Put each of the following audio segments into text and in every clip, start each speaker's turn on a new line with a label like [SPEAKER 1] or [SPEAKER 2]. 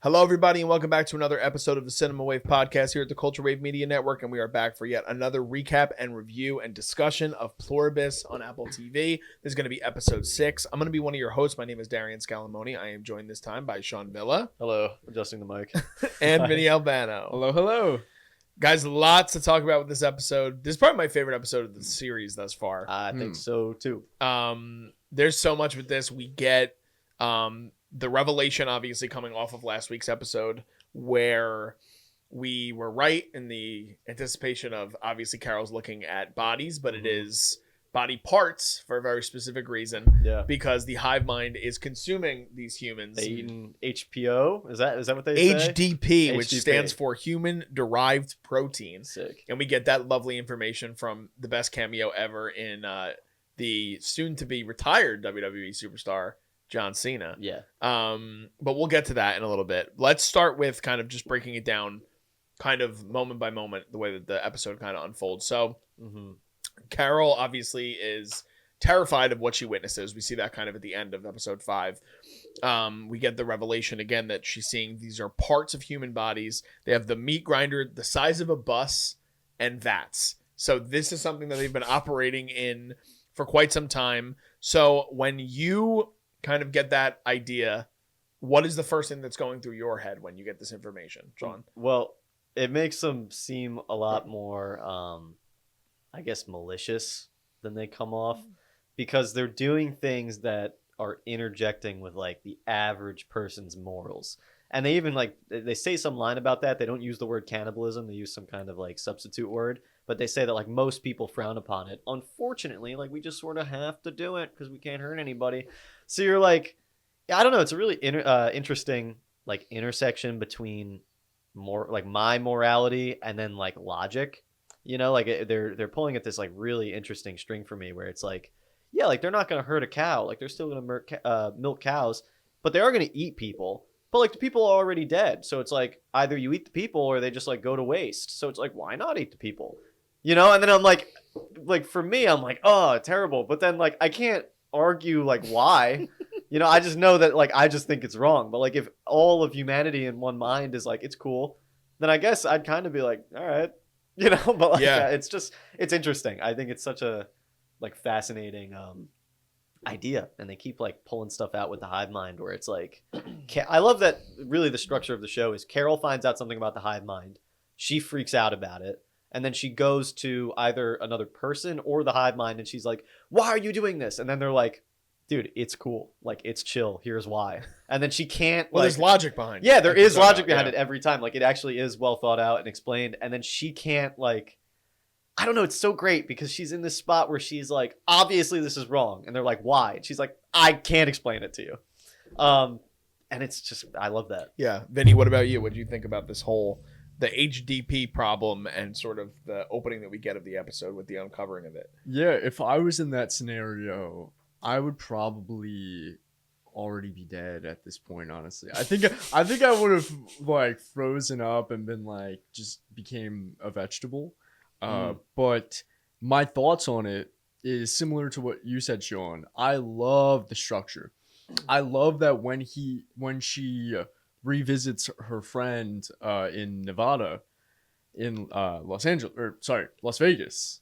[SPEAKER 1] Hello, everybody, and welcome back to another episode of the Cinema Wave podcast here at the Culture Wave Media Network, and we are back for yet another recap and review and discussion of Pluribus on Apple TV. This is going to be episode 6. I'm going to be one of your hosts. My name is Darian Scalamoni. I am joined this time by Sean Villa.
[SPEAKER 2] Hello, adjusting the mic.
[SPEAKER 1] And Vinny Albano.
[SPEAKER 3] Hello, hello.
[SPEAKER 1] Guys, lots to talk about with this episode. This is probably my favorite episode of the series thus far.
[SPEAKER 2] I think so, too.
[SPEAKER 1] There's so much with this. We get the revelation, obviously, coming off of last week's episode, where we were right in the anticipation of, obviously, Carol's looking at bodies, but it is body parts for a very specific reason.
[SPEAKER 2] Yeah.
[SPEAKER 1] Because the hive mind is consuming these humans.
[SPEAKER 2] They eating HPO? Is that what they say?
[SPEAKER 1] HDP, which
[SPEAKER 2] HDP.
[SPEAKER 1] stands for human-derived protein.
[SPEAKER 2] Sick.
[SPEAKER 1] And we get that lovely information from the best cameo ever in the soon-to-be retired WWE superstar, John Cena.
[SPEAKER 2] Yeah.
[SPEAKER 1] But we'll get to that in a little bit. Let's start with kind of just breaking it down kind of moment by moment, the way that the episode kind of unfolds. So Carol obviously is terrified of what she witnesses. We see that kind of at the end of episode 5. We get the revelation again that she's seeing these are parts of human bodies. They have the meat grinder the size of a bus and vats. So this is something that they've been operating in for quite some time. So when you kind of get that idea, what is the first thing that's going through your head when you get this information, John?
[SPEAKER 2] Well, it makes them seem a lot more, I guess, malicious than they come off, because they're doing things that are interjecting with like the average person's morals. And they even they say some line about that. They don't use the word cannibalism. They use some kind of like substitute word, but they say that like most people frown upon it. Unfortunately, like we just sort of have to do it because we can't hurt anybody. So you're like, I don't know. It's a really interesting like intersection between more like my morality and then like logic. You know, like they're pulling at this like really interesting string for me where it's like, yeah, like they're not going to hurt a cow. Like they're still going to milk cows, but they are going to eat people. But like the people are already dead. So it's like either you eat the people or they just like go to waste. So it's like, why not eat the people? You know? And then I'm like for me, I'm like, oh, terrible. But then like I can't argue like why. You know, I just know that like I just think it's wrong. But like if all of humanity in one mind is like it's cool, then I guess I'd kind of be like, all right. You know, but like yeah, it's interesting. I think it's such a like fascinating idea, and they keep like pulling stuff out with the hive mind where it's like I love that really the structure of the show is Carol finds out something about the hive mind, she freaks out about it, and then she goes to either another person or the hive mind and she's like, why are you doing this? And then they're like, dude, it's cool, like it's chill, here's why. And then she can't
[SPEAKER 1] there's logic behind it.
[SPEAKER 2] Yeah, there is logic behind it every time. Like it actually is well thought out and explained. And then she can't like, I don't know, it's so great because she's in this spot where she's like, obviously this is wrong. And they're like, why? And she's like, I can't explain it to you. And it's just, I love that.
[SPEAKER 1] Yeah. Vinny, what about you? What do you think about this whole, the HDP problem and sort of the opening that we get of the episode with the uncovering of it?
[SPEAKER 3] Yeah, if I was in that scenario, I would probably already be dead at this point, honestly. I think I would have like frozen up and been like just became a vegetable. But my thoughts on it is similar to what you said, Sean. I love the structure. I love that when she revisits her friend in Nevada, in Las Vegas.
[SPEAKER 2] Las Vegas.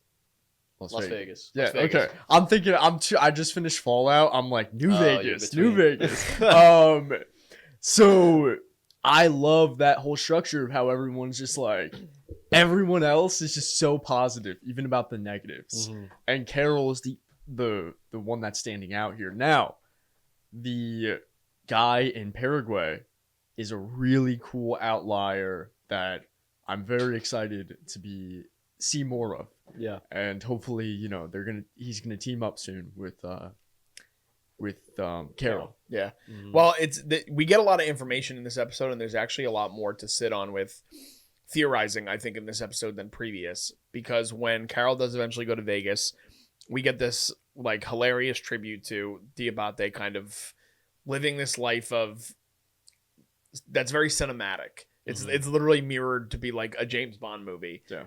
[SPEAKER 3] Yeah,
[SPEAKER 2] Las Vegas.
[SPEAKER 3] okay. I'm thinking I just finished Fallout. I'm like New Vegas. So I love that whole structure of how everyone's just like everyone else is just so positive, even about the negatives. And Carol is the one that's standing out here. Now, the guy in Paraguay is a really cool outlier that I'm very excited to see more of.
[SPEAKER 2] Yeah.
[SPEAKER 3] And hopefully, you know, he's gonna team up soon with Carol.
[SPEAKER 1] Yeah. Well, we get a lot of information in this episode, and there's actually a lot more to sit on with theorizing, I think, in this episode than previous, because when Carol does eventually go to Vegas, we get this like hilarious tribute to Diabate kind of living this life that's very cinematic. It's literally mirrored to be like a James Bond movie.
[SPEAKER 3] Yeah.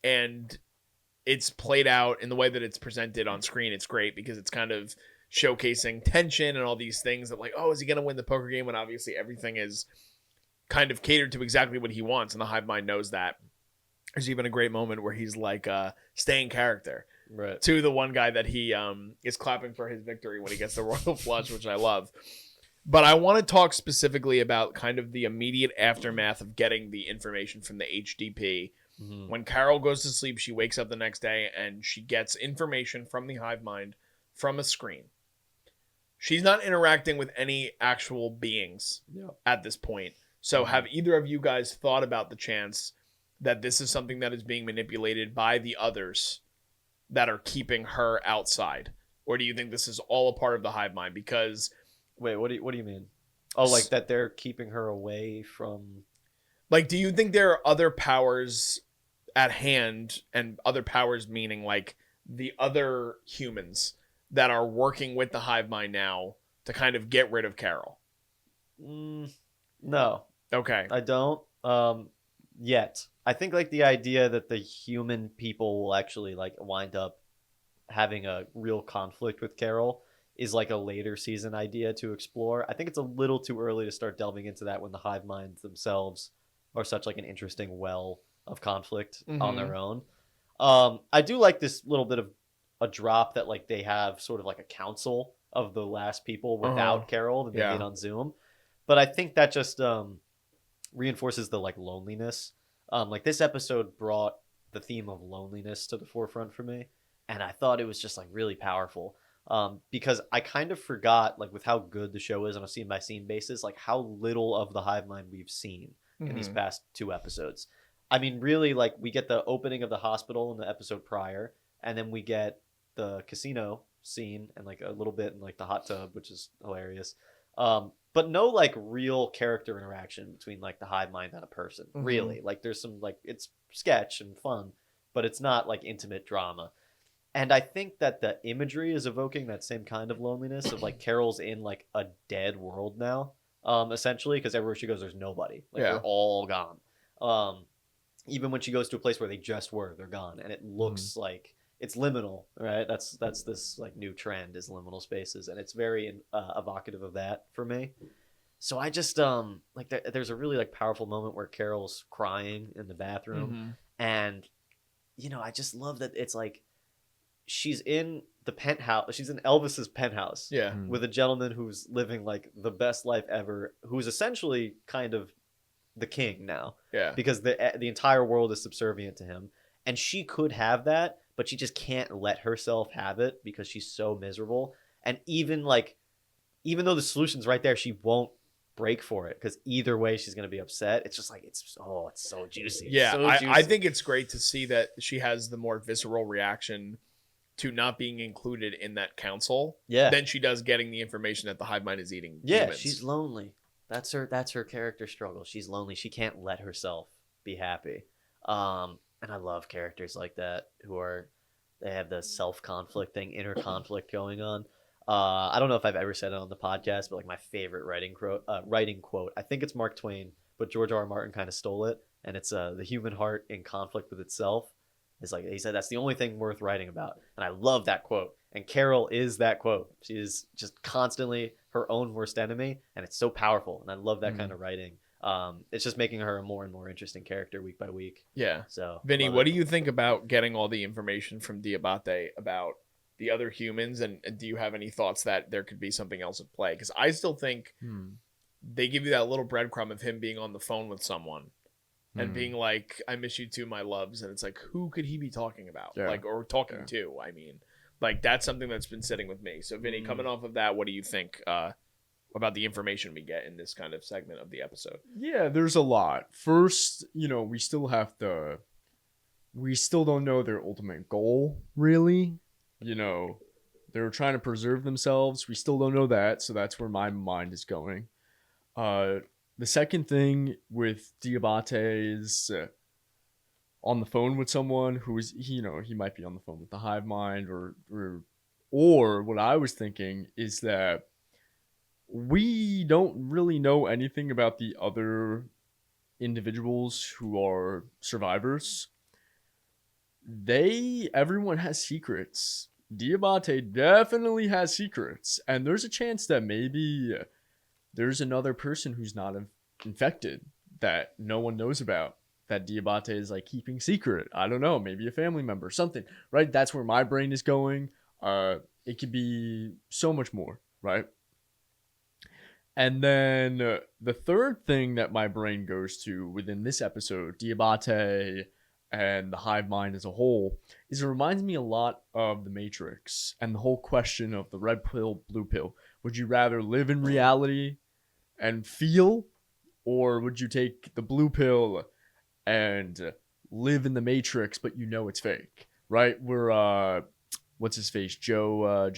[SPEAKER 1] And it's played out in the way that it's presented on screen. It's great because it's kind of showcasing tension and all these things that like, oh, is he going to win the poker game? When obviously everything is kind of catered to exactly what he wants. And the hive mind knows that. There's even a great moment where he's like, stay in character
[SPEAKER 2] Right.
[SPEAKER 1] to the one guy that he is clapping for his victory when he gets the royal flush, which I love. But I want to talk specifically about kind of the immediate aftermath of getting the information from the HDP.
[SPEAKER 2] Mm-hmm.
[SPEAKER 1] When Carol goes to sleep, she wakes up the next day and she gets information from the hive mind from a screen. She's not interacting with any actual beings at this point. So have either of you guys thought about the chance that this is something that is being manipulated by the others that are keeping her outside? Or do you think this is all a part of the hive mind? Because...
[SPEAKER 2] Wait, what do you mean? Oh, like that they're keeping her away from...
[SPEAKER 1] Like, do you think there are other powers at hand, and other powers meaning like the other humans that are working with the hive mind now to kind of get rid of Carol?
[SPEAKER 2] No.
[SPEAKER 1] Okay.
[SPEAKER 2] I don't. Yet. I think like the idea that the human people will actually like wind up having a real conflict with Carol is like a later season idea to explore. I think it's a little too early to start delving into that when the hive minds themselves are such like an interesting well of conflict on their own. I do like this little bit of a drop that like they have sort of like a council of the last people without Carol that they did on Zoom. But I think that just reinforces the like loneliness. Like this episode brought the theme of loneliness to the forefront for me, and I thought it was just like really powerful. Because I kind of forgot, like with how good the show is on a scene by scene basis, like how little of the hive mind we've seen in these past 2 episodes. I mean, really, like we get the opening of the hospital in the episode prior, and then we get the casino scene and like a little bit in like the hot tub, which is hilarious. But no like real character interaction between like the hive mind and a person. Really, like there's some like it's sketch and fun, but it's not like intimate drama. And I think that the imagery is evoking that same kind of loneliness of like Carol's in like a dead world now, essentially, because everywhere she goes, there's nobody. Like they're all gone. Even when she goes to a place where they just were, they're gone, and it looks like it's liminal, right? That's this like new trend is liminal spaces, and it's very evocative of that for me. So I just like there's a really like powerful moment where Carol's crying in the bathroom, and you know I just love that it's like. She's in the penthouse. She's in Elvis's penthouse with a gentleman who's living like the best life ever, who's essentially kind of the king now. Yeah. Because the entire world is subservient to him. And she could have that, but she just can't let herself have it because she's so miserable. And even though the solution's right there, she won't break for it because either way she's going to be upset. It's just like, it's so juicy.
[SPEAKER 1] Yeah.
[SPEAKER 2] So juicy.
[SPEAKER 1] I think it's great to see that she has the more visceral reaction to not being included in that council than she does getting the information that the hive mind is eating humans.
[SPEAKER 2] She's lonely. That's her character struggle. She's lonely. She can't let herself be happy. And I love characters like that they have the self-conflicting inner conflict going on. I don't know if I've ever said it on the podcast, but like my favorite writing quote, I think it's Mark Twain, but George R. R. Martin kind of stole it, and it's the human heart in conflict with itself. It's like he said that's the only thing worth writing about, and I love that quote. And Carol is that quote. She is just constantly her own worst enemy, and it's so powerful. And I love that kind of writing. It's just making her a more and more interesting character week by week. Yeah. So,
[SPEAKER 1] Vinny, what do you think about getting all the information from Diabate about the other humans, and do you have any thoughts that there could be something else at play? Because I still think they give you that little breadcrumb of him being on the phone with someone. And being like, I miss you too, my loves. And it's like, who could he be talking about? Like, or talking to, I mean. Like, that's something that's been sitting with me. So, Vinny, coming off of that, what do you think about the information we get in this kind of segment of the episode?
[SPEAKER 3] Yeah, there's a lot. First, we still don't know their ultimate goal, really. They're trying to preserve themselves. We still don't know that. So that's where my mind is going. The second thing with Diabate is on the phone with someone who is, he might be on the phone with the hive mind or what I was thinking is that we don't really know anything about the other individuals who are survivors. Everyone has secrets Diabate definitely has secrets, and there's a chance that maybe there's another person who's not infected that no one knows about, that Diabate is like keeping secret. I don't know, maybe a family member, something, right? That's where my brain is going. It could be so much more, right? And then the third thing that my brain goes to within this episode, Diabate and the hive mind as a whole, is it reminds me a lot of the Matrix and the whole question of the red pill, blue pill. Would you rather live in reality and feel, or would you take the blue pill and live in the Matrix, but you know it's fake, right? We're what's his face, Joe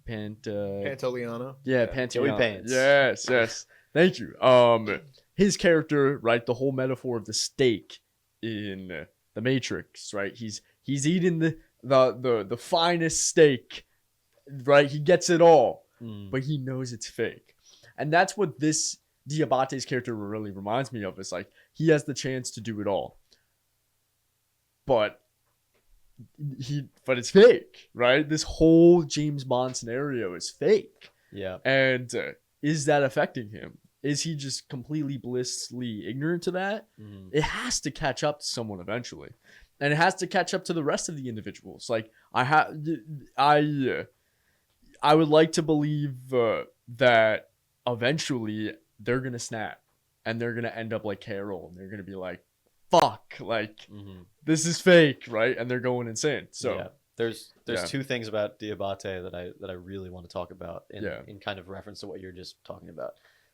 [SPEAKER 1] Pantoliano.
[SPEAKER 3] Yeah,
[SPEAKER 2] Joey
[SPEAKER 3] Pantoliano.
[SPEAKER 2] Pants.
[SPEAKER 3] Yes. Thank you. His character, right? The whole metaphor of the steak in the Matrix, right? He's eating the finest steak, right? He gets it all, but he knows it's fake, and that's what this Diabate's character really reminds me of. Is like he has the chance to do it all, but it's fake, right? This whole James Bond scenario is fake.
[SPEAKER 2] Yeah.
[SPEAKER 3] And is that affecting him? Is he just completely blissfully ignorant to that? It has to catch up to someone eventually, and it has to catch up to the rest of the individuals. Like I would like to believe that eventually they're gonna snap, and they're gonna end up like Carol, and they're gonna be like, fuck, like this is fake, right? And they're going insane. So
[SPEAKER 2] yeah. There's two things about Diabate that I really want to talk about in kind of reference to what you're just talking about.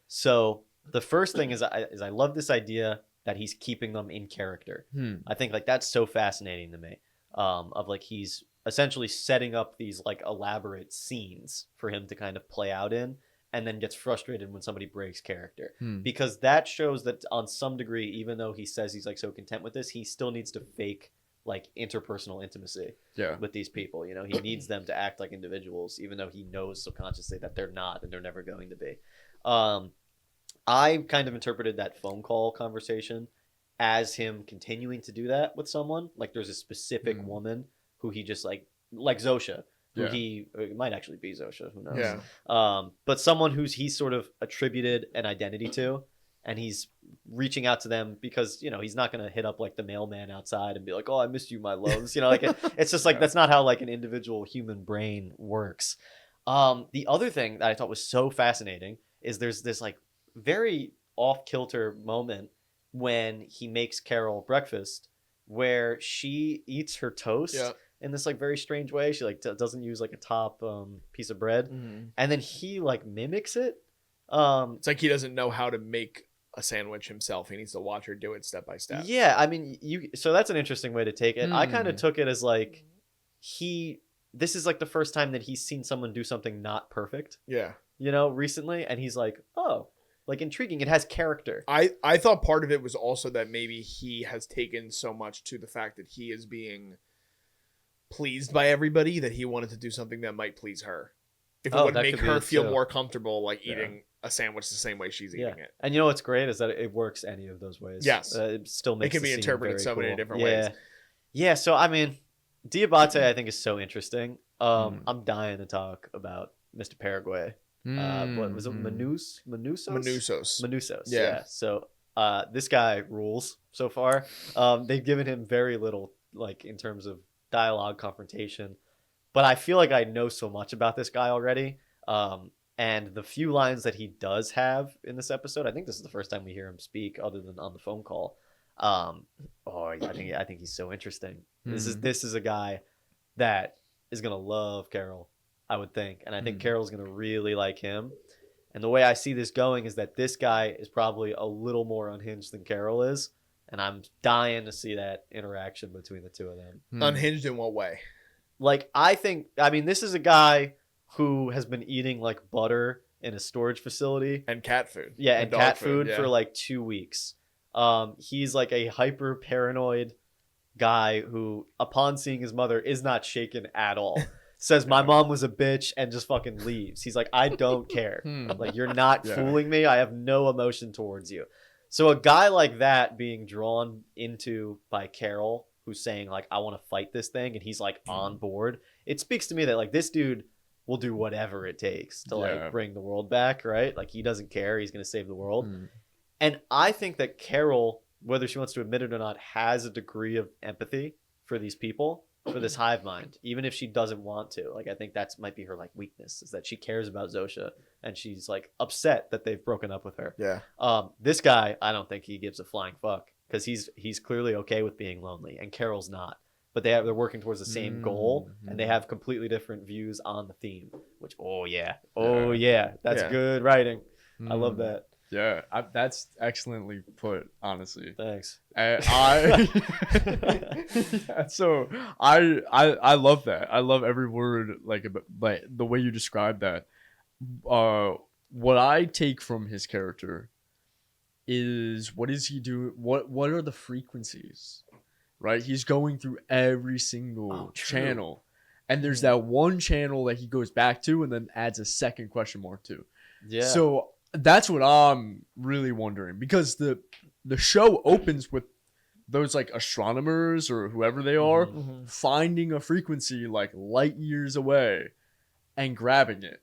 [SPEAKER 2] So the first thing is I love this idea that he's keeping them in character. I think like that's so fascinating to me. Of like he's essentially setting up these like elaborate scenes for him to kind of play out in, and then gets frustrated when somebody breaks character, because that shows that on some degree, even though he says he's like so content with this, he still needs to fake like interpersonal intimacy with these people. You know, he needs them to act like individuals, even though he knows subconsciously that they're not, and they're never going to be. I kind of interpreted that phone call conversation as him continuing to do that with someone. Like there's a specific woman who he just like Zosha. It might actually be Zosha, who knows?
[SPEAKER 1] Yeah.
[SPEAKER 2] But someone he's sort of attributed an identity to, and he's reaching out to them because, you know, he's not going to hit up like the mailman outside and be like, oh, I missed you, my loves. You know, like it's just like, that's not how like an individual human brain works. The other thing that I thought was so fascinating is there's this like very off-kilter moment when he makes Carol breakfast where she eats her toast in this like very strange way. She like doesn't use like a top piece of bread, and then he like mimics it.
[SPEAKER 1] It's like he doesn't know how to make a sandwich himself. He needs to watch her do it step by step.
[SPEAKER 2] Yeah, I mean, so that's an interesting way to take it. I kind of took it as like this is like the first time that he's seen someone do something not perfect.
[SPEAKER 1] Yeah.
[SPEAKER 2] You know, recently, and he's like, oh, like intriguing. It has character.
[SPEAKER 1] I thought part of it was also that maybe he has taken so much to the fact that he is being pleased by everybody that he wanted to do something that might please her. If it would make her feel more comfortable, like eating a sandwich the same way she's eating it.
[SPEAKER 2] And you know what's great is that it works any of those ways.
[SPEAKER 1] Yes.
[SPEAKER 2] It still makes
[SPEAKER 1] it can be interpreted so many different ways.
[SPEAKER 2] Yeah. So, I mean, Diabate, I think, is so interesting. I'm dying to talk about Mr. Paraguay. What was it? Manousos? Manousos. Yeah. So this guy rules so far. They've given him very little, like in terms of dialogue confrontation, but I feel like I know so much about this guy already. And the few lines that he does have in this episode, I think this is the first time we hear him speak, other than on the phone call. I think he's so interesting. This is a guy that is gonna love Carol, I would think. And I think Carol's going to really like him. And the way I see this going is that this guy is probably a little more unhinged than Carol is. And I'm dying to see that interaction between the two of them.
[SPEAKER 1] Unhinged in what way?
[SPEAKER 2] Like, this is a guy who has been eating like butter in a storage facility.
[SPEAKER 1] And cat food.
[SPEAKER 2] Yeah, and cat food for like 2 weeks. He's like a hyper paranoid guy who, upon seeing his mother, is not shaken at all. Says my mom was a bitch and just fucking leaves. He's like, I don't care. Like, you're not fooling me. I have no emotion towards you. So a guy like that being drawn into by Carol, who's saying like, I want to fight this thing, and he's like on board. It speaks to me that like this dude will do whatever it takes to like bring the world back, right? Like he doesn't care. He's going to save the world. And I think that Carol, whether she wants to admit it or not, has a degree of empathy for these people, for this hive mind, even if she doesn't want to. Like I think that's might be her like weakness, is that she cares about Zosha and she's like upset that they've broken up with her. This guy, I don't think he gives a flying fuck, because he's clearly okay with being lonely, and Carol's not. But they're working towards the same goal, and they have completely different views on the theme. Which that's good writing. I love that.
[SPEAKER 3] Yeah, that's excellently put. Honestly,
[SPEAKER 2] thanks.
[SPEAKER 3] So I love that. I love every word like the way you describe that. What I take from his character is, what is he doing? What are the frequencies? Right, he's going through every single channel, and there's that one channel that he goes back to and then adds a second question mark to. So that's what I'm really wondering, because the show opens with those like astronomers or whoever they are finding a frequency like light years away and grabbing it.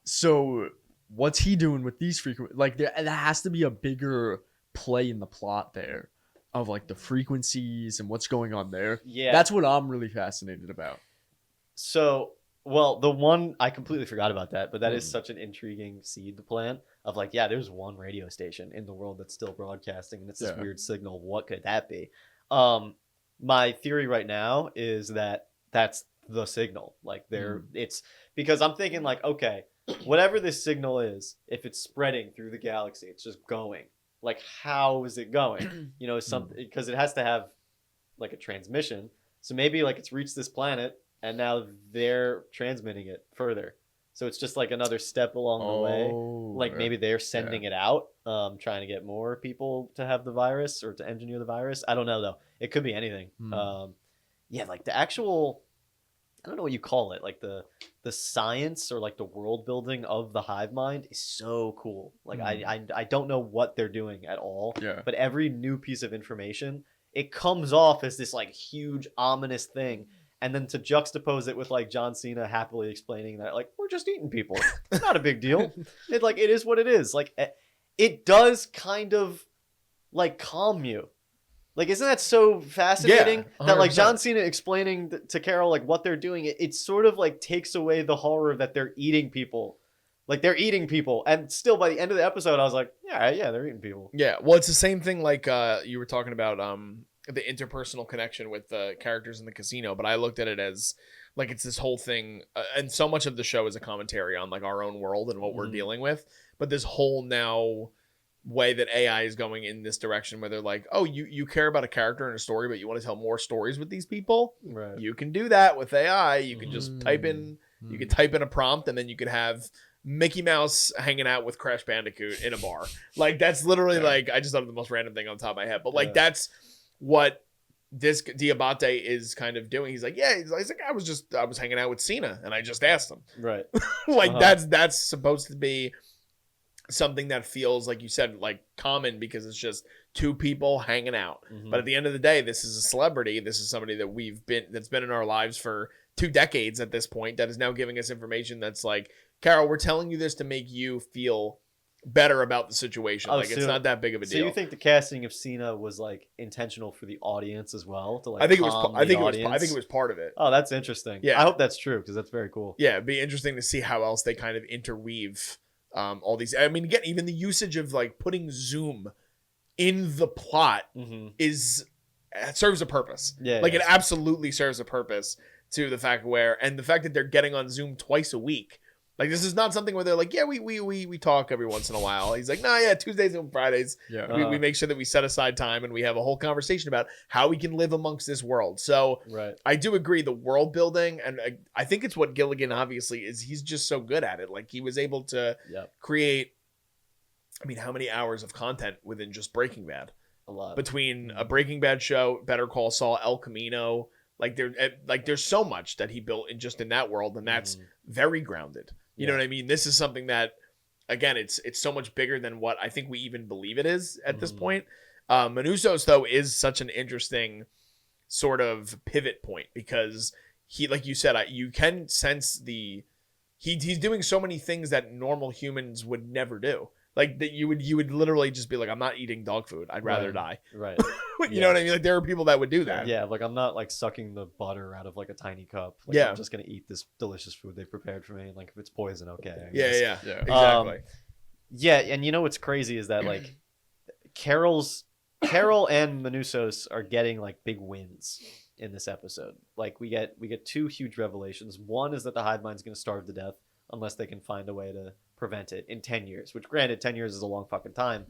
[SPEAKER 3] So what's he doing with these frequencies? Like there has to be a bigger play in the plot there, of like the frequencies and what's going on there. That's what I'm really fascinated about.
[SPEAKER 2] So, well, the one, I completely forgot about that, but that is such an intriguing seed to plant, of like, there's one radio station in the world that's still broadcasting, and it's this weird signal. What could that be? My theory right now is that that's the signal. Like it's because I'm thinking like, okay, whatever this signal is, if it's spreading through the galaxy, it's just going. Like, how is it going? You know, something, because it has to have like a transmission. So maybe like it's reached this planet and now they're transmitting it further. So it's just like another step along the way. Like maybe they're sending it out, trying to get more people to have the virus or to engineer the virus. I don't know though. It could be anything. Like the actual, I don't know what you call it, like the science or like the world building of the hive mind is so cool. Like I don't know what they're doing at all, but every new piece of information, it comes off as this like huge ominous thing, and then to juxtapose it with like John Cena happily explaining that like, we're just eating people, it's not a big deal. It like, it is what it is. Like it does kind of like calm you. Like, isn't that so fascinating? That like John Cena explaining to Carol like what they're doing, it sort of like takes away the horror that they're eating people. Like they're eating people, and still by the end of the episode, I was like, yeah, they're eating people.
[SPEAKER 1] Yeah, well, it's the same thing like you were talking about the interpersonal connection with the characters in the casino, but I looked at it as like it's this whole thing, and so much of the show is a commentary on like our own world and what we're dealing with, but this whole now way that AI is going in this direction where they're like, oh, you care about a character and a story, but you want to tell more stories with these people.
[SPEAKER 2] Right.
[SPEAKER 1] You can do that with AI. You can just type in a prompt, and then you could have Mickey Mouse hanging out with Crash Bandicoot in a bar. Like that's literally like, I just thought of the most random thing on top of my head, but like that's what this Diabate is kind of doing. He's like, he's like, I was hanging out with Cena and I just asked him.
[SPEAKER 2] Right.
[SPEAKER 1] Like that's supposed to be something that feels, like you said, like common, because it's just two people hanging out. But at the end of the day, this is a celebrity. This is somebody that that's been in our lives for 2 decades at this point, that is now giving us information that's like, Carol, we're telling you this to make you feel better about the situation. Like, it's not that big of a deal.
[SPEAKER 2] So you think the casting of Cena was like intentional for the audience as well? To like,
[SPEAKER 1] I think it was part of it.
[SPEAKER 2] Oh, that's interesting. Yeah, I hope that's true, because that's very cool.
[SPEAKER 1] Yeah, it'd be interesting to see how else they kind of interweave all these. I mean, again, even the usage of like putting Zoom in the plot it serves a purpose. It absolutely serves a purpose to the fact that they're getting on Zoom twice a week. Like, this is not something where they're like, we talk every once in a while. He's like, Tuesdays and Fridays. We make sure that we set aside time and we have a whole conversation about how we can live amongst this world. So I do agree, the world building, and I think it's what Gilligan obviously is. He's just so good at it. Like, he was able to create, I mean, how many hours of content within just Breaking Bad?
[SPEAKER 2] A lot.
[SPEAKER 1] Between a Breaking Bad show, Better Call Saul, El Camino, there's so much that he built in that world, and that's very grounded. You know what I mean? This is something that, again, it's so much bigger than what I think we even believe it is at this point. Manousos, though, is such an interesting sort of pivot point because he, like you said, you can sense he's doing so many things that normal humans would never do. Like that you would literally just be like, I'm not eating dog food. I'd rather die.
[SPEAKER 2] Right.
[SPEAKER 1] You know what I mean? Like there are people that would do that.
[SPEAKER 2] Yeah, like I'm not like sucking the butter out of like a tiny cup. Like,
[SPEAKER 1] Yeah.
[SPEAKER 2] I'm just gonna eat this delicious food they prepared for me. And like if it's poison, okay. I
[SPEAKER 1] Yeah,
[SPEAKER 2] guess.
[SPEAKER 1] yeah,
[SPEAKER 3] Yeah.
[SPEAKER 1] exactly.
[SPEAKER 2] Yeah, and you know what's crazy is that like Carol and Manousos are getting like big wins in this episode. Like we get two huge revelations. One is that the hive mind's gonna starve to death unless they can find a way to prevent it in 10 years, which granted 10 years is a long fucking time,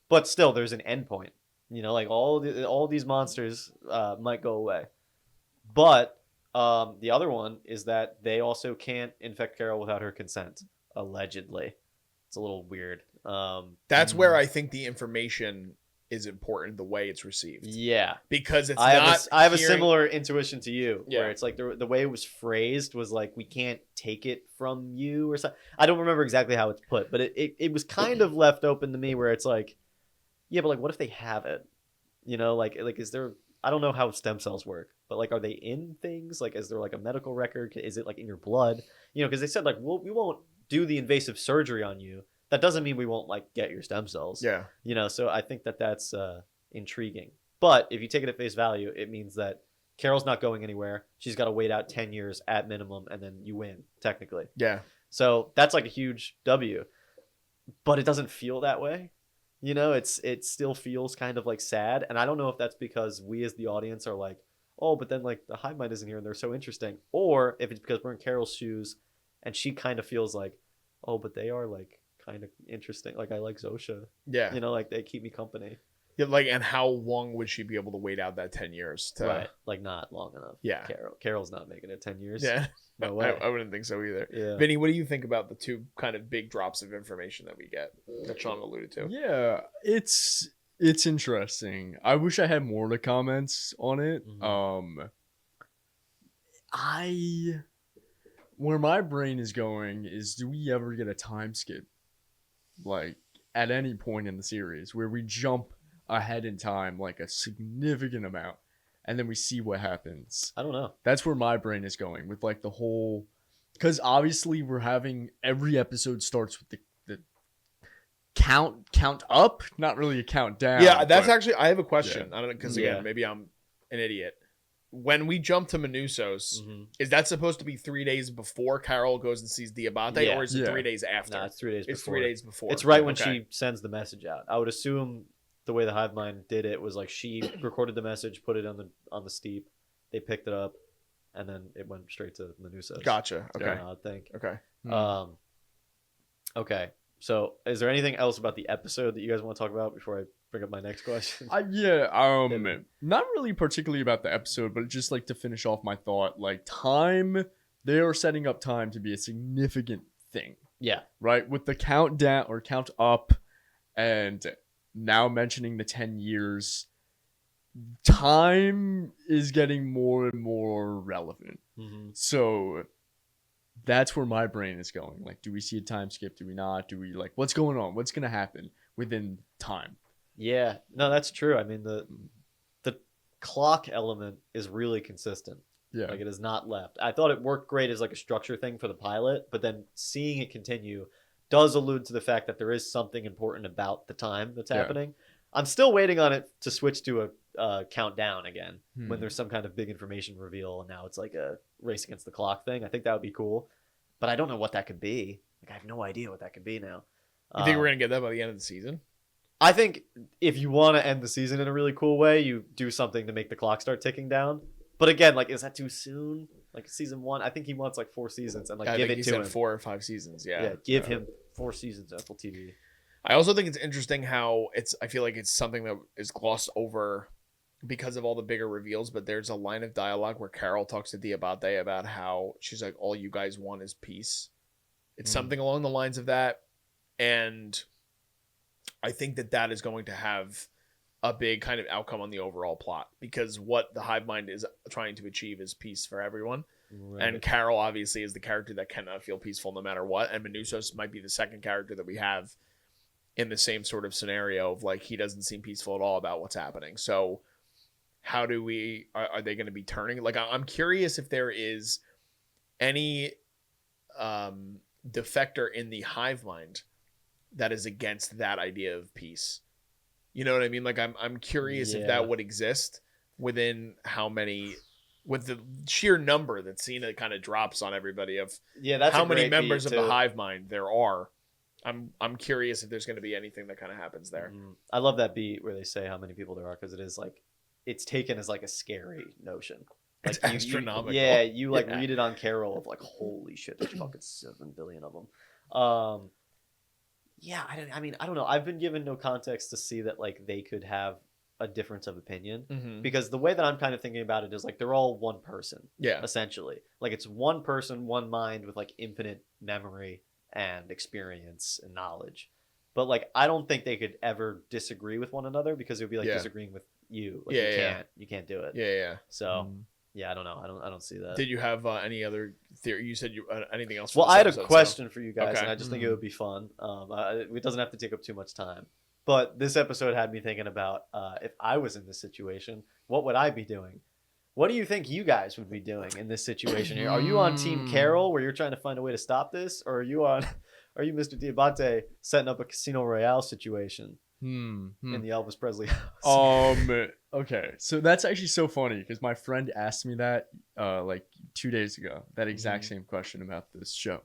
[SPEAKER 2] but still there's an end point. You know, like all these monsters might go away. But the other one is that they also can't infect Carol without her consent, allegedly. It's a little weird.
[SPEAKER 1] That's where I think the information is important, the way it's received.
[SPEAKER 2] Yeah,
[SPEAKER 1] Because it's
[SPEAKER 2] I have a
[SPEAKER 1] hearing-
[SPEAKER 2] similar intuition to you,
[SPEAKER 1] Yeah.
[SPEAKER 2] where it's like the way it was phrased was like, we can't take it from you or something. I don't remember exactly how it's put, but it was kind of left open to me where it's like, yeah, but like, what if they have it? You know, like is there? I don't know how stem cells work, but like, are they in things? Like, is there like a medical record? Is it like in your blood? You know, because they said like, well, we won't do the invasive surgery on you. That doesn't mean we won't like get your stem cells.
[SPEAKER 1] Yeah.
[SPEAKER 2] You know, so I think that that's intriguing. But if you take it at face value, it means that Carol's not going anywhere. She's got to wait out 10 years at minimum, and then you win, technically.
[SPEAKER 1] Yeah.
[SPEAKER 2] So that's like a huge W. But it doesn't feel that way. You know, it still feels kind of like sad. And I don't know if that's because we as the audience are like, oh, but then like the hive mind isn't here and they're so interesting. Or if it's because we're in Carol's shoes and she kind of feels like, oh, but they are like kind of interesting. Like I like Zosha.
[SPEAKER 1] Yeah.
[SPEAKER 2] You know, like they keep me company.
[SPEAKER 1] Yeah, like, and how long would she be able to wait out that 10 years?
[SPEAKER 2] Right. Like not long enough.
[SPEAKER 1] Yeah.
[SPEAKER 2] Carol's not making it 10 years.
[SPEAKER 1] Yeah.
[SPEAKER 2] No way.
[SPEAKER 1] I wouldn't think so either.
[SPEAKER 2] Yeah.
[SPEAKER 1] Vinny, what do you think about the two kind of big drops of information that we get that Sean alluded to?
[SPEAKER 3] Yeah, it's interesting. I wish I had more to comments on it.
[SPEAKER 2] Mhm.
[SPEAKER 3] Where my brain is going is, do we ever get a time skip, like at any point in the series where we jump ahead in time like a significant amount and then we see what happens?
[SPEAKER 2] I don't know.
[SPEAKER 3] That's where my brain is going with like the whole, because obviously we're having every episode starts with the count up, not really a countdown.
[SPEAKER 1] Yeah, that's
[SPEAKER 3] but-
[SPEAKER 1] actually, I have a question.
[SPEAKER 3] Yeah.
[SPEAKER 1] I don't know, because
[SPEAKER 2] Yeah.
[SPEAKER 1] again, maybe I'm an idiot. When we jump to Manousos,
[SPEAKER 2] Mhm.
[SPEAKER 1] is that supposed to be 3 days before Carol goes and sees Diabate,
[SPEAKER 2] Yeah.
[SPEAKER 1] or is it
[SPEAKER 3] Yeah.
[SPEAKER 1] 3 days after?
[SPEAKER 2] No, it's 3 days
[SPEAKER 1] It's
[SPEAKER 2] before.
[SPEAKER 1] 3 days before.
[SPEAKER 2] It's right when
[SPEAKER 1] Okay.
[SPEAKER 2] she sends the message out. I would assume the way the hive mind did it was like she recorded the message, put it on the steep, they picked it up, and then it went straight to Manousos.
[SPEAKER 1] Gotcha. Okay.
[SPEAKER 2] I think.
[SPEAKER 1] Okay.
[SPEAKER 2] Okay. So, is there anything else about the episode that you guys want to talk about before I bring up my next question?
[SPEAKER 3] Not really particularly about the episode, but just like to finish off my thought, like time, they are setting up time to be a significant thing,
[SPEAKER 2] Yeah.
[SPEAKER 3] right? With the countdown or count up, and now mentioning the 10 years, time is getting more and more relevant.
[SPEAKER 2] Mm-hmm.
[SPEAKER 3] So that's where my brain is going. Like, do we see a time skip? Do we not? Do we like, what's going on? What's going to happen within time?
[SPEAKER 2] Yeah. No, that's true. I mean, the clock element is really consistent.
[SPEAKER 3] Yeah.
[SPEAKER 2] Like, it is not left. I thought it worked great as like a structure thing for the pilot, but then seeing it continue does allude to the fact that there is something important about the time that's
[SPEAKER 3] Yeah.
[SPEAKER 2] happening. I'm still waiting on it to switch to a countdown again
[SPEAKER 3] Hmm.
[SPEAKER 2] when there's some kind of big information reveal, and now it's like a race against the clock thing. I think that would be cool, but I don't know what that could be. Like, I have no idea what that could be now.
[SPEAKER 1] You think we're going to get that by the end of the season?
[SPEAKER 2] I think if you want to end the season in a really cool way, you do something to make the clock start ticking down. But again, like, is that too soon? Like season 1, I think he wants like 4 seasons and like
[SPEAKER 1] I
[SPEAKER 2] give
[SPEAKER 1] think
[SPEAKER 2] it
[SPEAKER 1] he
[SPEAKER 2] to
[SPEAKER 1] said
[SPEAKER 2] him.
[SPEAKER 1] 4 or 5 seasons. Yeah.
[SPEAKER 2] Give him 4 seasons Apple TV.
[SPEAKER 1] I also think it's interesting how I feel like it's something that is glossed over because of all the bigger reveals, but there's a line of dialogue where Carol talks to Diabate about how she's like, all you guys want is peace. It's something along the lines of that. And I think that is going to have a big kind of outcome on the overall plot, because what the hive mind is trying to achieve is peace for everyone.
[SPEAKER 2] Right.
[SPEAKER 1] And Carol obviously is the character that cannot feel peaceful no matter what. And Manousos might be the second character that we have in the same sort of scenario of like, he doesn't seem peaceful at all about what's happening. So how do are they going to be turning? Like, I'm curious if there is any defector in the hive mind that is against that idea of peace. You know what I mean? Like, I'm curious if that would exist within how many, with the sheer number that Cena kind of drops on everybody of
[SPEAKER 2] that's
[SPEAKER 1] how many members of the hive mind there are. I'm curious if there's going to be anything that kind of happens there.
[SPEAKER 2] I love that beat where they say how many people there are, because it is like, it's taken as like a scary notion. Like,
[SPEAKER 1] it's astronomical.
[SPEAKER 2] You read it on Carol of like, holy shit, there's fucking 7 billion of them. I don't know. I've been given no context to see that like they could have a difference of opinion, because the way that I'm kind of thinking about it is like they're all one person. Yeah. Essentially, like it's one person, one mind with like infinite memory and experience and knowledge. But like I don't think they could ever disagree with one another, because it would be like disagreeing with you. Like, you can't do it. Yeah. So I don't know. I don't see that.
[SPEAKER 1] Did you have any other theory? You said you anything else?
[SPEAKER 2] Well, I had a question for you guys, and I just think it would be fun. It doesn't have to take up too much time. But this episode had me thinking about if I was in this situation, what would I be doing? What do you think you guys would be doing in this situation here? Are you on Team Carol, where you're trying to find a way to stop this, or are you Mr. Diabate setting up a Casino Royale situation in the Elvis Presley house?
[SPEAKER 3] Okay, so that's actually so funny, because my friend asked me that like 2 days ago, that exact same question about this show.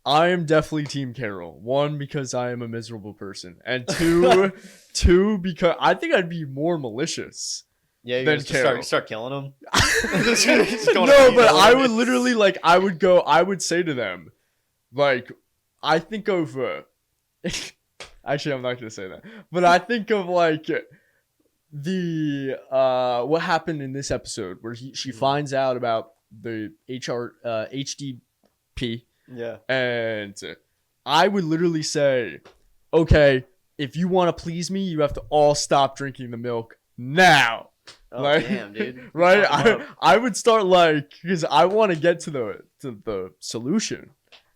[SPEAKER 3] I am definitely Team Carol. 1, because I am a miserable person, and 2, because I think I'd be more malicious.
[SPEAKER 2] Yeah, you're gonna start killing them.
[SPEAKER 3] No, but I would literally I would say to them, like, I think of actually I'm not gonna say that, but I think of like the what happened in this episode where she finds out about the HDP. Yeah. And I would literally say, okay, if you want to please me, you have to all stop drinking the milk now.
[SPEAKER 2] Oh, damn, dude.
[SPEAKER 3] Right? I would start because I want to get to the solution.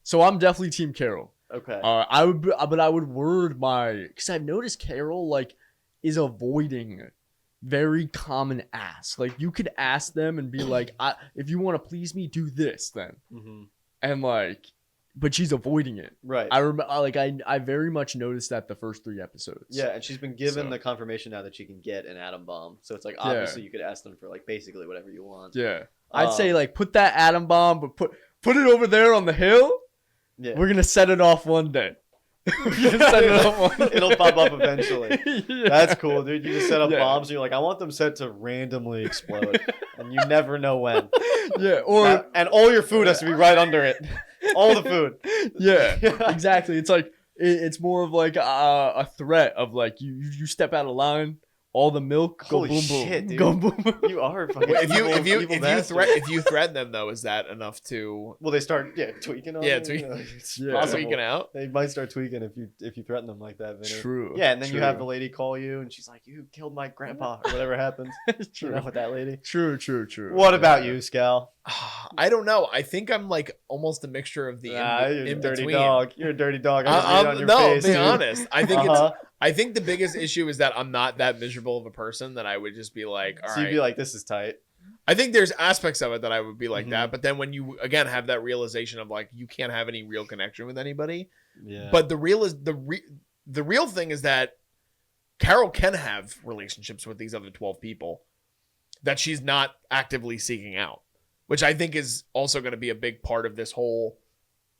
[SPEAKER 3] So I'm definitely Team Carol.
[SPEAKER 2] Okay.
[SPEAKER 3] I would word because I've noticed Carol is avoiding very common asks. Like, you could ask them and be like, if you want to please me, do this then. And but she's avoiding it. Right. I remember, I very much noticed that the first 3 episodes.
[SPEAKER 2] Yeah, and she's been given the confirmation now that she can get an atom bomb. So it's obviously you could ask them for basically whatever you want.
[SPEAKER 3] Yeah. I'd say put that atom bomb, but put it over there on the hill. Yeah. We're gonna set it off one day.
[SPEAKER 2] It'll pop up eventually. Yeah. That's cool, dude. You just set up bombs and you're like, I want them set to randomly explode, and you never know when. Yeah, and all your food has to be right under it. All the food.
[SPEAKER 3] Yeah, exactly. It's it's more of a threat of you step out of line. All the milk go boom boom.
[SPEAKER 2] Dude.
[SPEAKER 3] Go boom boom.
[SPEAKER 2] You are fucking
[SPEAKER 1] if you threaten them though, is that enough to?
[SPEAKER 2] Well, they start tweaking on.
[SPEAKER 1] Tweaking out.
[SPEAKER 2] They might start tweaking if you threaten them like that. Vinny.
[SPEAKER 3] True.
[SPEAKER 2] Yeah, and then you have the lady call you, and she's like, "You killed my grandpa," or whatever happens.
[SPEAKER 3] True.
[SPEAKER 2] You know, with that lady.
[SPEAKER 3] True.
[SPEAKER 2] What about you, Scal?
[SPEAKER 1] I don't know. I think I'm almost a mixture of the
[SPEAKER 2] you're a dirty dog. You're a dirty dog. On your face,
[SPEAKER 1] be honest. I think I think the biggest issue is that I'm not that miserable of a person that I would just be like, all right.
[SPEAKER 2] So you'd be like, this is tight.
[SPEAKER 1] I think there's aspects of it that I would be like that. But then when you, again, have that realization of you can't have any real connection with anybody. Yeah. But the real thing is that Carol can have relationships with these other 12 people that she's not actively seeking out, which I think is also going to be a big part of this whole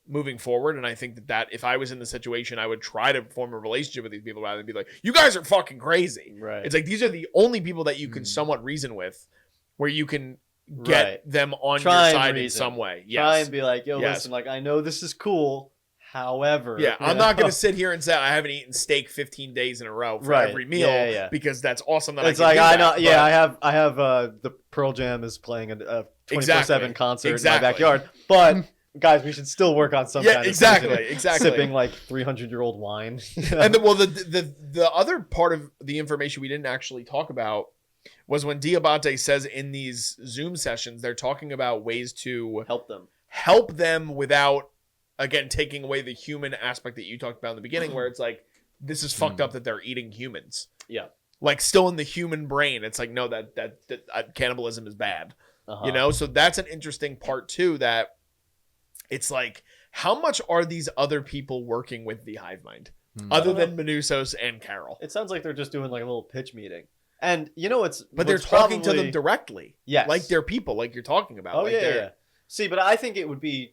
[SPEAKER 1] moving forward. And I think that if I was in the situation, I would try to form a relationship with these people rather than be like, you guys are fucking crazy.
[SPEAKER 2] Right.
[SPEAKER 1] It's these are the only people that you can somewhat reason with, where you can get them on your side in some way. Yes.
[SPEAKER 2] Try and be like, yo, listen, I know this is cool. However,
[SPEAKER 1] I'm not going to sit here and say I haven't eaten steak 15 days in a row for every meal because that's awesome. That
[SPEAKER 2] it's
[SPEAKER 1] I know.
[SPEAKER 2] Yeah, I have the Pearl Jam is playing a 24/7 concert in my backyard, but guys, we should still work on some kind of
[SPEAKER 1] exactly
[SPEAKER 2] sipping 300-year-old wine.
[SPEAKER 1] And the other part of the information we didn't actually talk about was when Diabate says in these Zoom sessions they're talking about ways to help them without, again, taking away the human aspect that you talked about in the beginning, where it's this is fucked up that they're eating humans.
[SPEAKER 2] Yeah.
[SPEAKER 1] like still in the human brain. It's like, no, that cannibalism is bad,
[SPEAKER 2] Uh-huh.
[SPEAKER 1] you know? So that's an interesting part too, that it's like, how much are these other people working with the hive mind other than Manousos and Carol?
[SPEAKER 2] It sounds like they're just doing like a little pitch meeting. And you know
[SPEAKER 1] but they're talking to them directly.
[SPEAKER 2] Yes.
[SPEAKER 1] Like they're people, like you're talking about.
[SPEAKER 2] Oh,
[SPEAKER 1] like
[SPEAKER 2] yeah. See, but I think it would be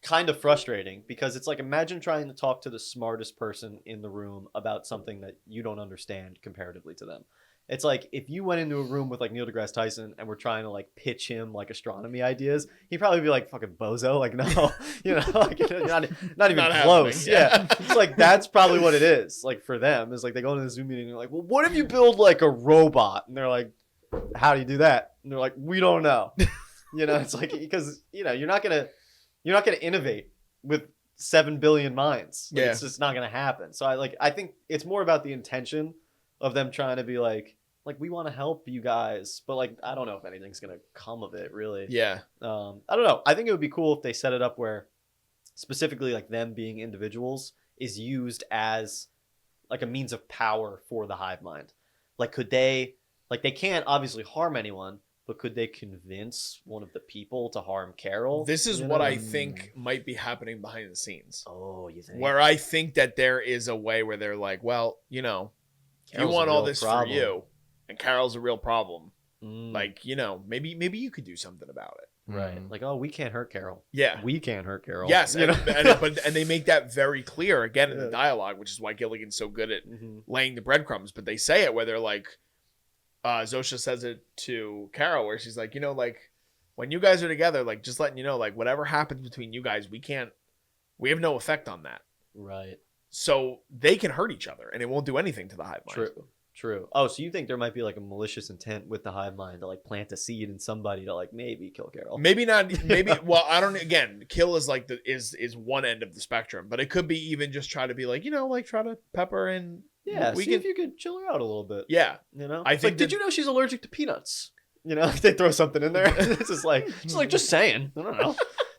[SPEAKER 2] kind of frustrating because it's like, imagine trying to talk to the smartest person in the room about something that you don't understand comparatively to them. It's like if you went into a room with like Neil deGrasse Tyson and we're trying to like pitch him like astronomy ideas, he'd probably be like, fucking bozo, like no, you know, like not even close. Yeah. It's like that's probably what it is. Like for them, is like they go into the Zoom meeting and they're like, well, what if you build like a robot? And they're like, how do you do that? And they're like, we don't know. You know, it's like because you know you're not gonna innovate with 7 billion minds. Like, it's just not gonna happen. So I think it's more about the intention of them trying to be like we want to help you guys, but like I don't know if anything's gonna come of it really.
[SPEAKER 1] Yeah.
[SPEAKER 2] I don't know. I think it would be cool if they set it up where specifically like them being individuals is used as like a means of power for the hive mind. Like could they can't obviously harm anyone, but could they convince one of the people to harm Carol?
[SPEAKER 1] This is what I think might be happening behind the scenes.
[SPEAKER 2] Oh, you think?
[SPEAKER 1] Where I think that there is a way where they're like, well, you know, you want all this for you, and Carol's a real problem. Like, you know, maybe you could do something about it.
[SPEAKER 2] Right. Like, oh, we can't hurt Carol.
[SPEAKER 1] Yeah.
[SPEAKER 2] We can't hurt Carol.
[SPEAKER 1] Yes.
[SPEAKER 2] You know?
[SPEAKER 1] and they make that very clear again in the dialogue, which is why Gilligan's so good at laying the breadcrumbs. But they say it where they're like, Zosha says it to Carol where she's like, you know, like when you guys are together, like just letting you know, like whatever happens between you guys, we have no effect on that.
[SPEAKER 2] Right.
[SPEAKER 1] So they can hurt each other and it won't do anything to the hive mind.
[SPEAKER 2] True. Oh, so you think there might be like a malicious intent with the hive mind to like plant a seed in somebody to like maybe kill Carol?
[SPEAKER 1] Maybe not. Maybe. Well, I don't. Again, kill is like is one end of the spectrum, but it could be even just try to be like, you know, like try to pepper and
[SPEAKER 2] see if you could chill her out a little bit.
[SPEAKER 1] Yeah,
[SPEAKER 2] you know.
[SPEAKER 1] I think.
[SPEAKER 2] Like, did you know she's allergic to peanuts? You know, if they throw something in there, it's just like just saying. I don't know.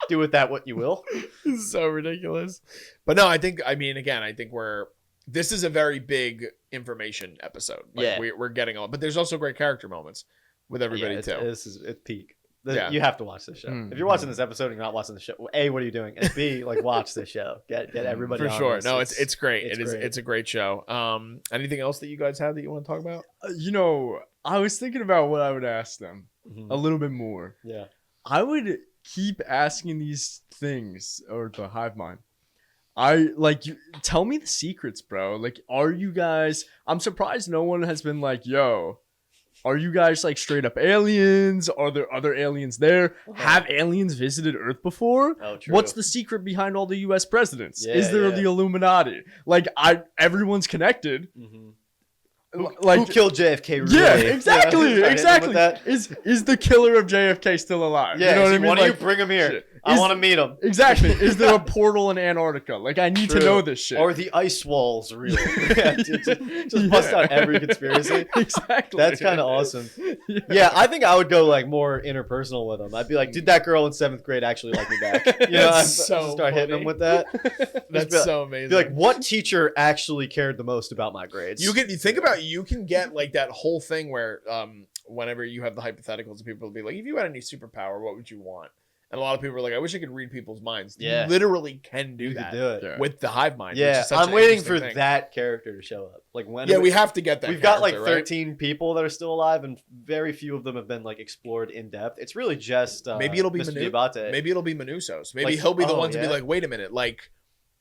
[SPEAKER 2] Do with that what you will.
[SPEAKER 1] It's so ridiculous. But no, I think this is a very big information episode. Like we're getting all, but there's also great character moments with everybody too.
[SPEAKER 2] It's peak. You have to watch this show. If you're watching this episode and you're not watching the show, A, what are you doing? And B, like watch this show. Get everybody
[SPEAKER 1] for
[SPEAKER 2] on
[SPEAKER 1] sure.
[SPEAKER 2] this.
[SPEAKER 1] No, it's great. It's a great show. Anything else that you guys have that you want to talk about?
[SPEAKER 3] You know, I was thinking about what I would ask them a little bit more.
[SPEAKER 2] Yeah,
[SPEAKER 3] I would keep asking these things or the hive mind. I like you tell me the secrets, bro. Like, are you guys? I'm surprised no one has been like, yo, are you guys like straight up aliens? Are there other aliens there? Have aliens visited Earth before?
[SPEAKER 2] Oh, true.
[SPEAKER 3] What's the secret behind all the US presidents? Is there the Illuminati? Like, everyone's connected. Like,
[SPEAKER 2] who killed JFK? Really?
[SPEAKER 3] Yeah, exactly. Exactly.
[SPEAKER 2] That?
[SPEAKER 3] Is the killer of JFK still alive?
[SPEAKER 2] Yeah,
[SPEAKER 3] you know what I mean?
[SPEAKER 2] Why don't
[SPEAKER 3] like,
[SPEAKER 2] you bring him here? I want to meet him.
[SPEAKER 3] Exactly. Is there a portal in Antarctica? Like, I need to know this shit.
[SPEAKER 2] Or the ice walls real? Just bust out every conspiracy.
[SPEAKER 3] Exactly.
[SPEAKER 2] That's kind of awesome. Yeah, I think I would go like more interpersonal with him. I'd be like, did that girl in 7th grade actually like me back? You know, I'd start hitting him with that.
[SPEAKER 1] That's so amazing.
[SPEAKER 2] Be like, what teacher actually cared the most about my grades?
[SPEAKER 1] You can get like that whole thing where whenever you have the hypotheticals, people will be like, if you had any superpower, what would you want? And a lot of people are like, I wish I could read people's minds.
[SPEAKER 2] Yeah.
[SPEAKER 1] You literally can do that
[SPEAKER 2] do it.
[SPEAKER 1] with the hive mind.
[SPEAKER 2] Yeah,
[SPEAKER 1] which is such
[SPEAKER 2] I'm
[SPEAKER 1] an
[SPEAKER 2] waiting for
[SPEAKER 1] thing.
[SPEAKER 2] that character to show up. Like when?
[SPEAKER 1] Yeah, we have to get that.
[SPEAKER 2] We've got like
[SPEAKER 1] right?
[SPEAKER 2] 13 people that are still alive, and very few of them have been like explored in depth. It's really just
[SPEAKER 1] maybe it'll be
[SPEAKER 2] Mr. Diabate.
[SPEAKER 1] Maybe it'll be Manousos. Maybe
[SPEAKER 2] like,
[SPEAKER 1] he'll be the one to be like, wait a minute, like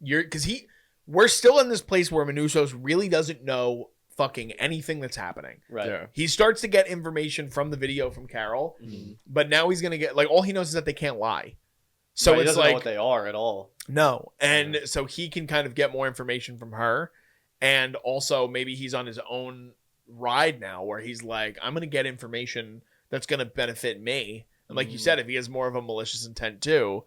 [SPEAKER 1] we're still in this place where Manousos really doesn't know fucking anything that's happening.
[SPEAKER 2] Right.
[SPEAKER 3] Yeah.
[SPEAKER 1] He starts to get information from the video from Carol, but now he's gonna get like all he knows is that they can't lie. So
[SPEAKER 2] he
[SPEAKER 1] it's
[SPEAKER 2] doesn't
[SPEAKER 1] like
[SPEAKER 2] know what they are at all.
[SPEAKER 1] No. And so he can kind of get more information from her. And also maybe he's on his own ride now where he's like, I'm going to get information that's going to benefit me. And like you said, if he has more of a malicious intent too,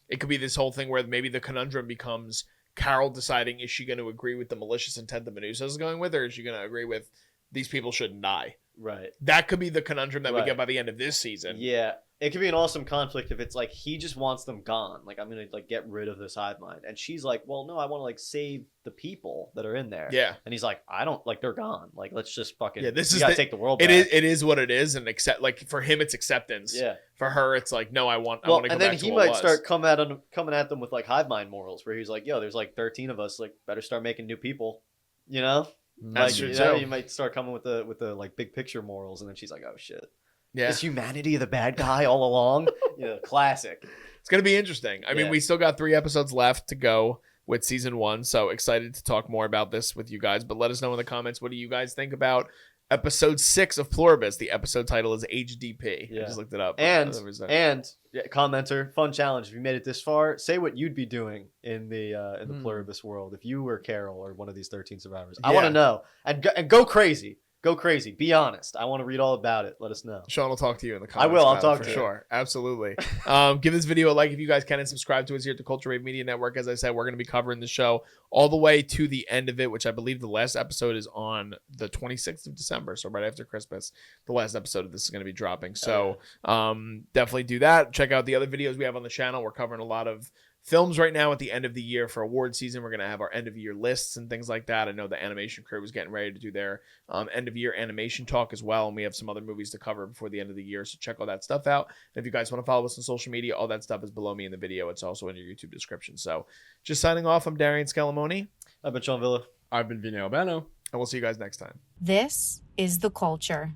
[SPEAKER 1] it could be this whole thing where maybe the conundrum becomes Carol deciding, is she going to agree with the malicious intent that Manousos is going with, or is she going to agree with these people shouldn't die?
[SPEAKER 2] Right.
[SPEAKER 1] That could be the conundrum that we get by the end of this season.
[SPEAKER 2] Yeah. it could be an awesome conflict if it's like he just wants them gone. Like, I'm gonna like get rid of this hive mind, and she's like, well, no, I want to like save the people that are in there.
[SPEAKER 1] Yeah.
[SPEAKER 2] And he's like, I don't like, they're gone. Like, let's just fucking,
[SPEAKER 1] This
[SPEAKER 2] we
[SPEAKER 1] is
[SPEAKER 2] gotta take the world back.
[SPEAKER 1] It is what it is, and accept. Like for him, it's acceptance.
[SPEAKER 2] Yeah.
[SPEAKER 1] For her, it's like, no, I want to go
[SPEAKER 2] And then
[SPEAKER 1] back to
[SPEAKER 2] he
[SPEAKER 1] what
[SPEAKER 2] might
[SPEAKER 1] was.
[SPEAKER 2] start coming at them with like hive mind morals, where he's like, yo, there's like 13 of us, like better start making new people. You know,
[SPEAKER 1] That's
[SPEAKER 2] like,
[SPEAKER 1] true, too.
[SPEAKER 2] you might start coming with the like big picture morals, and then she's like, oh shit.
[SPEAKER 1] Yeah.
[SPEAKER 2] Is humanity the bad guy all along? Classic.
[SPEAKER 1] It's going to be interesting. I mean, we still got 3 episodes left to go with season 1, so excited to talk more about this with you guys. But let us know in the comments, what do you guys think about episode 6 of Pluribus? The episode title is HDP.
[SPEAKER 2] Yeah.
[SPEAKER 1] I just looked it up.
[SPEAKER 2] And commenter, fun challenge. If you made it this far, say what you'd be doing in the Pluribus world if you were Carol or one of these 13 survivors. I want to know. And go crazy. Go crazy. Be honest. I want to read all about it. Let us know.
[SPEAKER 1] Sean will talk to you in the comments.
[SPEAKER 2] I will. I'll
[SPEAKER 1] Tyler,
[SPEAKER 2] talk
[SPEAKER 1] for
[SPEAKER 2] to you.
[SPEAKER 1] sure. Absolutely. Give this video a like if you guys can, and subscribe to us here at the Culture Rave Media Network. As I said, we're going to be covering the show all the way to the end of it, which I believe the last episode is on the 26th of December. So right after Christmas, the last episode of this is going to be dropping. So definitely do that. Check out the other videos we have on the channel. We're covering a lot of films right now at the end of the year for award season. We're going to have our end of year lists and things like that. I know the animation crew was getting ready to do their end of year animation talk as well. And we have some other movies to cover before the end of the year. So check all that stuff out. And if you guys want to follow us on social media, all that stuff is below me in the video. It's also in your YouTube description. So just signing off. I'm Darian Scalamoni.
[SPEAKER 2] I've been Sean Villa.
[SPEAKER 3] I've been Vinny Albano.
[SPEAKER 1] And we'll see you guys next time.
[SPEAKER 4] This is the culture.